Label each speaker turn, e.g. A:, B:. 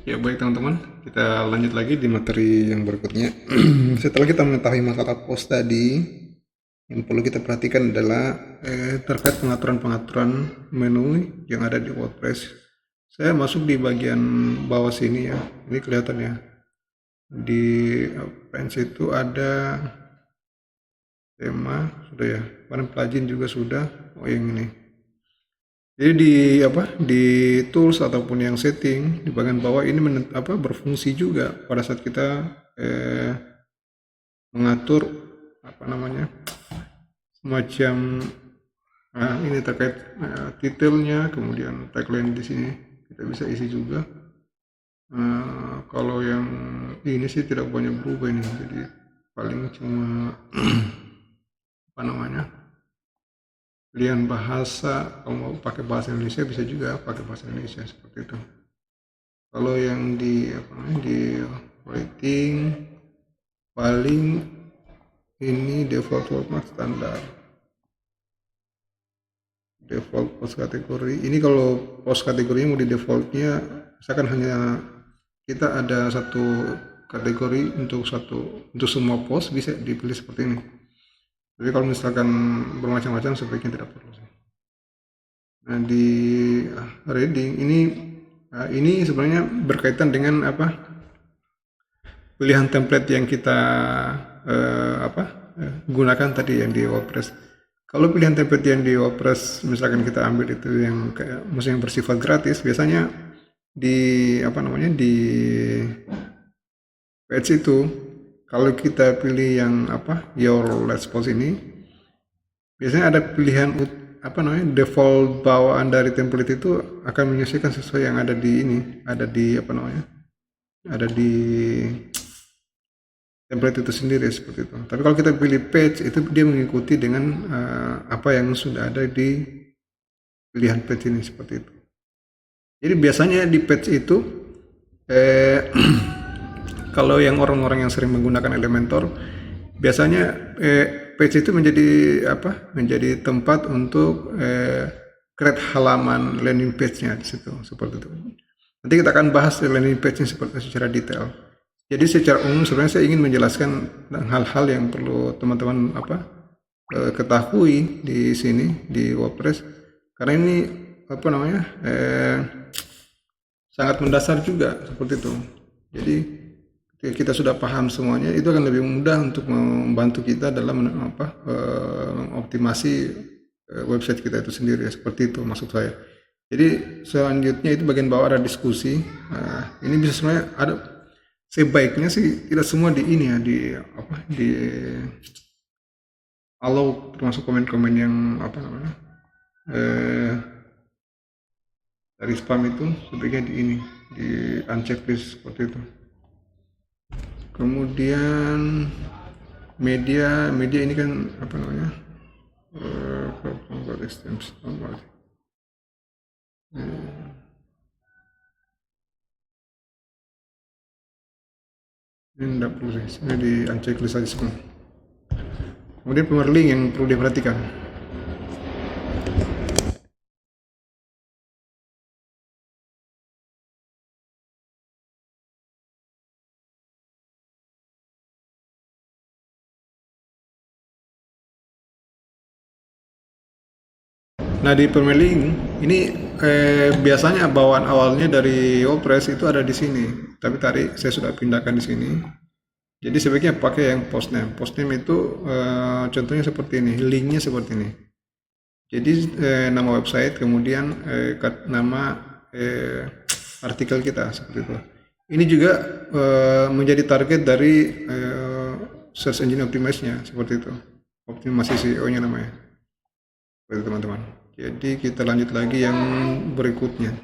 A: Ya baik teman-teman, kita lanjut lagi di materi yang berikutnya. Setelah kita mengetahui masalah post tadi, yang perlu kita perhatikan adalah terkait pengaturan-pengaturan menu yang ada di WordPress. Saya masuk di bagian bawah sini ya, ini kelihatan ya. Di Appearance itu ada tema, sudah ya. Kemarin plugin juga sudah. Oh yang ini. Jadi di tools ataupun yang setting di bagian bawah ini berfungsi juga pada saat kita eh, mengatur apa namanya semacam ini terkait titelnya, kemudian tagline di sini kita bisa isi juga. Kalau yang ini sih tidak banyak berubah ini, jadi paling cuma apa namanya pilihan bahasa. Kalau mau pakai bahasa Indonesia bisa juga pakai bahasa Indonesia seperti itu. Kalau yang di rating paling ini default format standar, default post kategori. Ini kalau post kategorinya mau di defaultnya misalkan hanya kita ada satu kategori untuk semua post, bisa dipilih seperti ini. Tapi kalau misalkan bermacam-macam sebaiknya tidak perlu. Nah di reading ini sebenarnya berkaitan dengan pilihan template yang kita gunakan tadi yang di WordPress. Kalau pilihan template yang di WordPress misalkan kita ambil itu yang kayak yang bersifat gratis, biasanya di page itu kalau kita pilih yang your last post ini, biasanya ada pilihan default bawaan dari template itu akan menyesuaikan sesuai yang ada di ini, ada di template itu sendiri seperti itu. Tapi kalau kita pilih page itu dia mengikuti dengan apa yang sudah ada di pilihan page ini seperti itu. Jadi biasanya di page itu kalau yang orang-orang yang sering menggunakan Elementor, biasanya page itu menjadi tempat untuk create halaman landing page-nya di situ seperti itu. Nanti kita akan bahas landing page-nya secara detail. Jadi secara umum sebenarnya saya ingin menjelaskan hal-hal yang perlu teman-teman ketahui di sini di WordPress, karena ini sangat mendasar juga seperti itu. Jadi ketika kita sudah paham semuanya, itu akan lebih mudah untuk membantu kita dalam mengoptimasi website kita itu sendiri, seperti itu maksud saya. Jadi selanjutnya itu bagian bawah ada diskusi. Ini bisa sebenarnya ada, sebaiknya sih tidak semua di ini ya, di allow, termasuk komen-komen yang dari spam itu sebaiknya di unchecklist seperti itu. Kemudian media ini kan ini tidak perlu sih, ini di unchecklist saja semua. Kemudian pemerlink yang perlu diperhatikan. Nah di permailing ini biasanya bawaan awalnya dari WordPress itu ada di sini, tapi tadi saya sudah pindahkan di sini. Jadi sebaiknya pakai yang postname. Postname itu contohnya seperti ini, linknya seperti ini. Jadi nama website, kemudian nama artikel kita seperti itu. Ini juga menjadi target dari search engine optimize-nya seperti itu, optimasi SEO-nya namanya. Seperti teman-teman. Jadi kita lanjut lagi yang berikutnya.